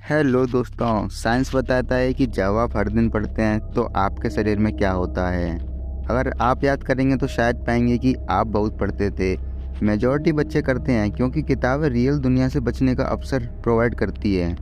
Hello दोस्तों, science बताता है कि जब आप हर दिन पढ़ते हैं तो आपके शरीर में क्या होता है। अगर आप याद करेंगे तो शायद पाएंगे कि आप बहुत पढ़ते थे। मेजॉरिटी बच्चे करते हैं क्योंकि किताबें रियल दुनिया से बचने का अवसर प्रोवाइड करती है।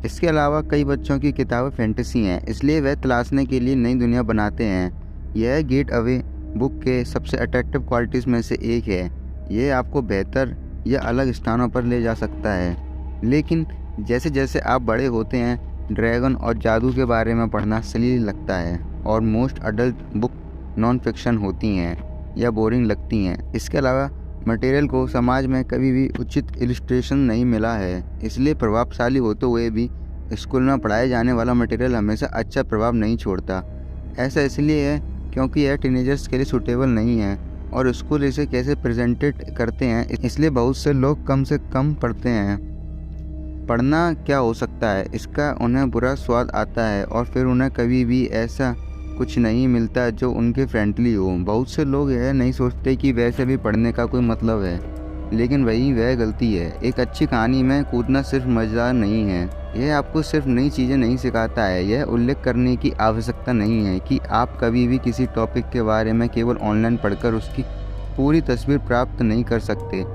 इसके अलावा कई बच्चों की किताबें फैंटेसी हैं, इसलिए वे तलाशने के लिए नई दुनिया बनाते हैं। यह गेट अवे बुक के सबसे अट्रैक्टिव क्वालिटीज़ में से एक है। यह आपको बेहतर या अलग स्थानों पर ले जा सकता है। लेकिन जैसे जैसे आप बड़े होते हैं, ड्रैगन और जादू के बारे में पढ़ना सलील लगता है और most adult book non fiction होती हैं या बोरिंग लगती हैं। इसके अलावा मटेरियल को समाज में कभी भी उचित इलस्ट्रेशन नहीं मिला है, इसलिए प्रभावशाली होते हुए भी स्कूल में पढ़ाए जाने वाला मटेरियल हमेशा अच्छा प्रभाव नहीं छोड़ता। ऐसा इसलिए है क्योंकि यह टीनेजर्स के लिए सूटेबल नहीं है और स्कूल इसे कैसे प्रेजेंटेड करते हैं, इसलिए बहुत से लोग कम से कम पढ़ते हैं। पढ़ना क्या हो सकता है, इसका उन्हें बुरा स्वाद आता है और फिर उन्हें कभी भी ऐसा कुछ नहीं मिलता जो उनके फ्रेंडली हो। बहुत से लोग यह नहीं सोचते कि वैसे भी पढ़ने का कोई मतलब है, लेकिन वही वह गलती है। एक अच्छी कहानी में कूदना सिर्फ मज़ेदार नहीं है, यह आपको सिर्फ नई चीज़ें नहीं सिखाता है। यह उल्लेख करने की आवश्यकता नहीं है कि आप कभी भी किसी टॉपिक के बारे में केवल ऑनलाइन पढ़कर उसकी पूरी तस्वीर प्राप्त नहीं कर सकते।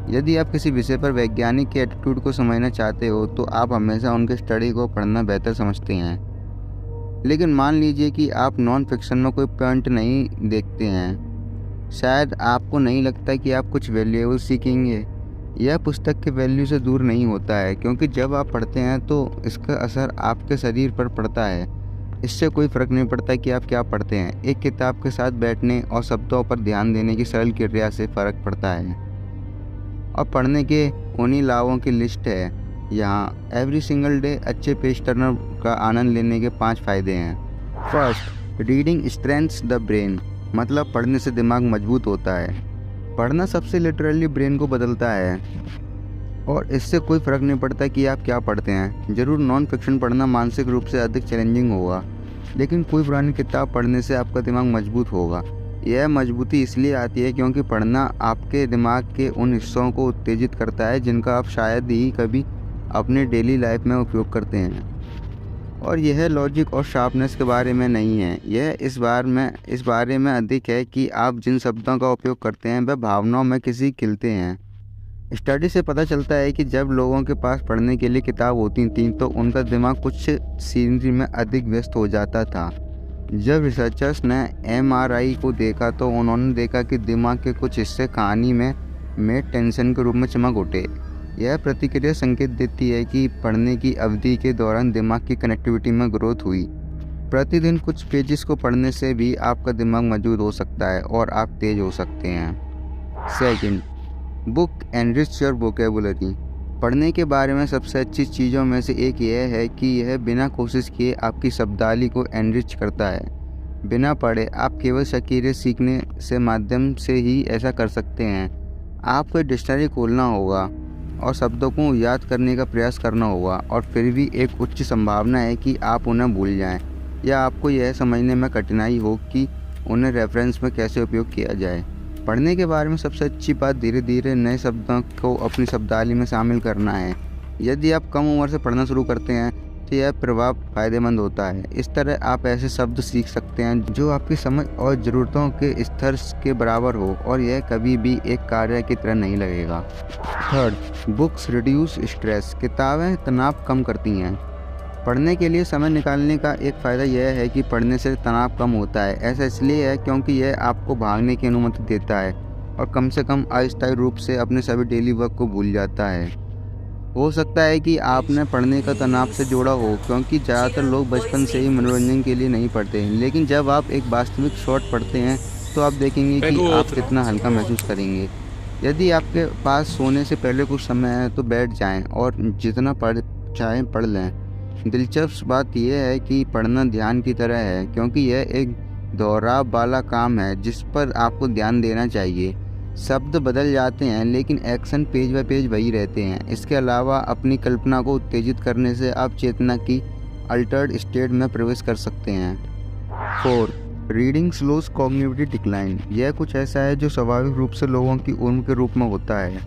यदि आप किसी विषय पर वैज्ञानिक के एटीट्यूड को समझना चाहते हो तो आप हमेशा उनके स्टडी को पढ़ना बेहतर समझते हैं। लेकिन मान लीजिए कि आप नॉन फिक्शन में कोई पॉइंट नहीं देखते हैं। शायद आपको नहीं लगता कि आप कुछ वैल्यूएबल सीखेंगे। यह पुस्तक के वैल्यू से दूर नहीं होता है, क्योंकि जब आप पढ़ते हैं तो इसका असर आपके शरीर पर पड़ता है। इससे कोई फ़र्क नहीं पड़ता कि आप क्या पढ़ते हैं। एक किताब के साथ बैठने और शब्दों पर ध्यान देने की सरल क्रिया से फ़र्क पड़ता है। और पढ़ने के उन्हीं लाभों की लिस्ट है यहाँ। एवरी सिंगल डे अच्छे पेज टर्नर का आनंद लेने के 5 फ़ायदे हैं। First, reading strengths the brain, मतलब पढ़ने से दिमाग मजबूत होता है। पढ़ना सबसे लिटरली ब्रेन को बदलता है और इससे कोई फ़र्क नहीं पड़ता कि आप क्या पढ़ते हैं। ज़रूर नॉन फिक्शन पढ़ना मानसिक रूप से अधिक चैलेंजिंग होगा, लेकिन कोई पुरानी किताब पढ़ने से आपका दिमाग मजबूत होगा। यह मजबूती इसलिए आती है क्योंकि पढ़ना आपके दिमाग के उन हिस्सों को उत्तेजित करता है जिनका आप शायद ही कभी अपने डेली लाइफ में उपयोग करते हैं। और यह लॉजिक और शार्पनेस के बारे में नहीं है, यह इस बारे में अधिक है कि आप जिन शब्दों का उपयोग करते हैं वह भावनाओं में किसी खिलते हैं। स्टडी से पता चलता है कि जब लोगों के पास पढ़ने के लिए किताब होती थी तो उनका दिमाग कुछ सीनरी में अधिक व्यस्त हो जाता था। जब रिसर्चर्स ने एमआरआई को देखा तो उन्होंने देखा कि दिमाग के कुछ हिस्से कहानी में टेंशन के रूप में चमक उठे। यह प्रतिक्रिया संकेत देती है कि पढ़ने की अवधि के दौरान दिमाग की कनेक्टिविटी में ग्रोथ हुई। प्रतिदिन कुछ पेजेस को पढ़ने से भी आपका दिमाग मजबूत हो सकता है और आप तेज हो सकते हैं। Second, book enrich your vocabulary. पढ़ने के बारे में सबसे अच्छी चीज़ों में से एक यह है कि यह बिना कोशिश किए आपकी शब्दावली को एनरिच करता है। बिना पढ़े आप केवल शकीरे सीखने से माध्यम से ही ऐसा कर सकते हैं। आपको डिक्शनरी खोलना होगा और शब्दों को याद करने का प्रयास करना होगा, और फिर भी एक उच्च संभावना है कि आप उन्हें भूल जाएं या आपको यह समझने में कठिनाई हो कि उन्हें रेफरेंस में कैसे उपयोग किया जाए। पढ़ने के बारे में सबसे अच्छी बात धीरे धीरे नए शब्दों को अपनी शब्दावली में शामिल करना है। यदि आप कम उम्र से पढ़ना शुरू करते हैं तो यह प्रभाव फ़ायदेमंद होता है। इस तरह आप ऐसे शब्द सीख सकते हैं जो आपकी समझ और ज़रूरतों के स्तर के बराबर हो, और यह कभी भी एक कार्य की तरह नहीं लगेगा। Third, books reduce stress. किताबें तनाव कम करती हैं। पढ़ने के लिए समय निकालने का एक फ़ायदा यह है कि पढ़ने से तनाव कम होता है। ऐसा इसलिए है क्योंकि यह आपको भागने की अनुमति देता है और कम से कम अस्थायी रूप से अपने सभी डेली वर्क को भूल जाता है। हो सकता है कि आपने पढ़ने का तनाव से जोड़ा हो, क्योंकि ज़्यादातर लोग बचपन से ही मनोरंजन के लिए नहीं पढ़ते हैं। लेकिन जब आप एक वास्तविक शॉट पढ़ते हैं तो आप देखेंगे कि आप कितना हल्का महसूस करेंगे। यदि आपके पास सोने से पहले कुछ समय है तो बैठ जाएं और जितना पढ़ चाहें पढ़ लें। दिलचस्प बात यह है कि पढ़ना ध्यान की तरह है, क्योंकि यह एक दोहराव वाला काम है जिस पर आपको ध्यान देना चाहिए। शब्द बदल जाते हैं लेकिन एक्शन पेज बाय पेज वही रहते हैं। इसके अलावा अपनी कल्पना को उत्तेजित करने से आप चेतना की अल्टर्ड स्टेट में प्रवेश कर सकते हैं। 4, रीडिंग स्लोज कॉग्निटिव डिक्लाइन। यह कुछ ऐसा है जो स्वाभाविक रूप से लोगों की उम्र के रूप में होता है।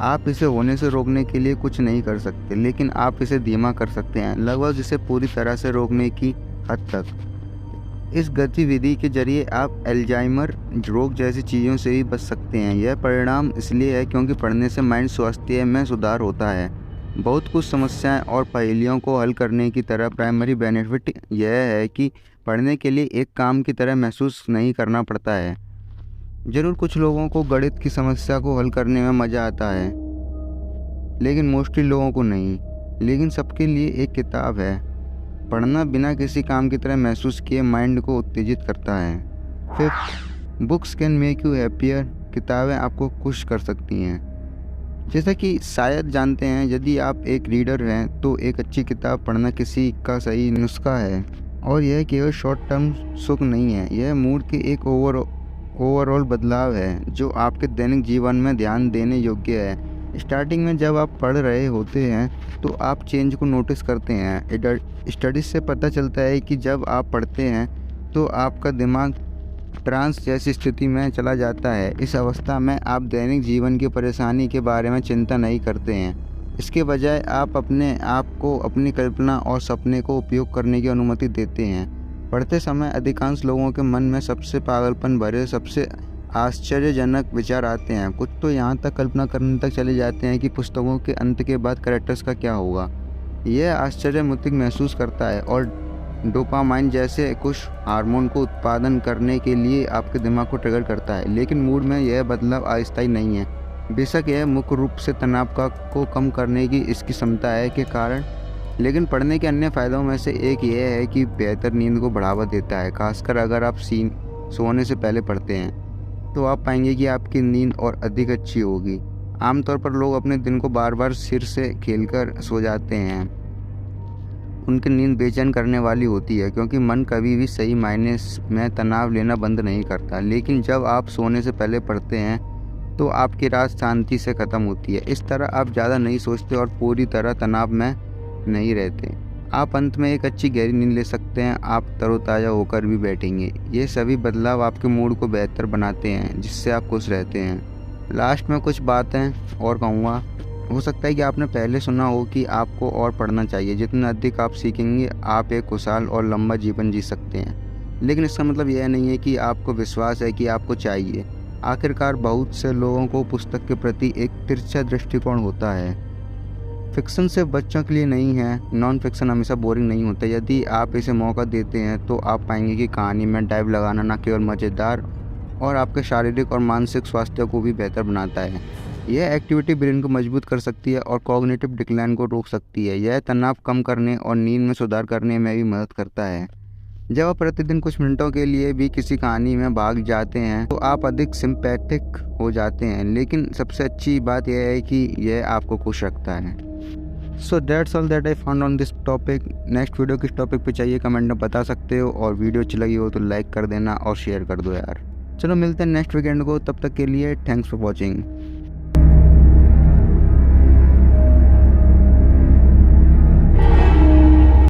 आप इसे होने से रोकने के लिए कुछ नहीं कर सकते, लेकिन आप इसे धीमा कर सकते हैं, लगभग इसे पूरी तरह से रोकने की हद तक। इस गतिविधि के जरिए आप अल्जाइमर रोग जैसी चीज़ों से भी बच सकते हैं। यह परिणाम इसलिए है क्योंकि पढ़ने से माइंड स्वास्थ्य में सुधार होता है। बहुत कुछ समस्याएं और पहेलियों को हल करने की तरह प्राइमरी बेनिफिट यह है कि पढ़ने के लिए एक काम की तरह महसूस नहीं करना पड़ता है। ज़रूर कुछ लोगों को गणित की समस्या को हल करने में मज़ा आता है, लेकिन मोस्टली लोगों को नहीं। लेकिन सबके लिए एक किताब है। पढ़ना बिना किसी काम की तरह महसूस किए माइंड को उत्तेजित करता है। Fifth, books can make you happier. किताबें आपको खुश कर सकती हैं। जैसा कि शायद जानते हैं, यदि आप एक रीडर हैं तो एक अच्छी किताब पढ़ना किसी का सही नुस्खा है। और यह केवल शॉर्ट टर्म सुख नहीं है, यह मूड के एक ओवरऑल बदलाव है जो आपके दैनिक जीवन में ध्यान देने योग्य है। स्टार्टिंग में जब आप पढ़ रहे होते हैं तो आप चेंज को नोटिस करते हैं। स्टडीज से पता चलता है कि जब आप पढ़ते हैं तो आपका दिमाग ट्रांस जैसी स्थिति में चला जाता है। इस अवस्था में आप दैनिक जीवन की परेशानी के बारे में चिंता नहीं करते हैं। इसके बजाय आप अपने आप को अपनी कल्पना और सपने को उपयोग करने की अनुमति देते हैं। पढ़ते समय अधिकांश लोगों के मन में सबसे पागलपन भरे, सबसे आश्चर्यजनक विचार आते हैं। कुछ तो यहाँ तक कल्पना करने तक चले जाते हैं कि पुस्तकों के अंत के बाद कैरेक्टर्स का क्या होगा। यह आश्चर्यमुतिक महसूस करता है और डोपामाइन जैसे कुछ हार्मोन को उत्पादन करने के लिए आपके दिमाग को ट्रिगर करता है। लेकिन मूड में यह बदलाव अस्थायी नहीं है। बेशक यह मुख्य रूप से तनाव को कम करने की इसकी क्षमता है के कारण, लेकिन पढ़ने के अन्य फ़ायदों में से एक यह है कि बेहतर नींद को बढ़ावा देता है। खासकर अगर आप सोने से पहले पढ़ते हैं तो आप पाएंगे कि आपकी नींद और अधिक अच्छी होगी। आमतौर पर लोग अपने दिन को बार बार सिर से खेलकर सो जाते हैं। उनकी नींद बेचैन करने वाली होती है क्योंकि मन कभी भी सही मायने में तनाव लेना बंद नहीं करता। लेकिन जब आप सोने से पहले पढ़ते हैं तो आपकी रात शांति से ख़त्म होती है। इस तरह आप ज़्यादा नहीं सोचते और पूरी तरह तनाव में नहीं रहते। आप अंत में एक अच्छी गहरी नींद ले सकते हैं। आप तरोताज़ा होकर भी बैठेंगे। ये सभी बदलाव आपके मूड को बेहतर बनाते हैं, जिससे आप खुश रहते हैं। लास्ट में कुछ बातें और कहूँगा। हो सकता है कि आपने पहले सुना हो कि आपको और पढ़ना चाहिए। जितना अधिक आप सीखेंगे, आप एक खुशहाल और लंबा जीवन जी सकते हैं। लेकिन इसका मतलब यह नहीं है कि आपको विश्वास है कि आपको चाहिए। आखिरकार बहुत से लोगों को पुस्तक के प्रति एक तिरछा दृष्टिकोण होता है। फिक्शन सिर्फ बच्चों के लिए नहीं है। नॉन फिक्शन हमेशा बोरिंग नहीं होता। यदि आप इसे मौका देते हैं तो आप पाएंगे कि कहानी में डाइव लगाना न केवल मज़ेदार और आपके शारीरिक और मानसिक स्वास्थ्य को भी बेहतर बनाता है। यह एक्टिविटी ब्रेन को मजबूत कर सकती है और कॉग्निटिव डिक्लाइन को रोक सकती है। यह तनाव कम करने और नींद में सुधार करने में भी मदद करता है। जब आप प्रतिदिन कुछ मिनटों के लिए भी किसी कहानी में भाग जाते हैं तो आप अधिक सिंपैथिक हो जाते हैं। लेकिन सबसे अच्छी बात यह है कि यह आपको खुश रखता है। So that's all that I found on this topic. Next video किस टॉपिक पे चाहिए कमेंट में बता सकते हो, और वीडियो अच्छी लगी हो तो लाइक कर देना और शेयर कर दो यार। चलो मिलते हैं नेक्स्ट वीकेंड को। तब तक के लिए थैंक्स फॉर वॉचिंग।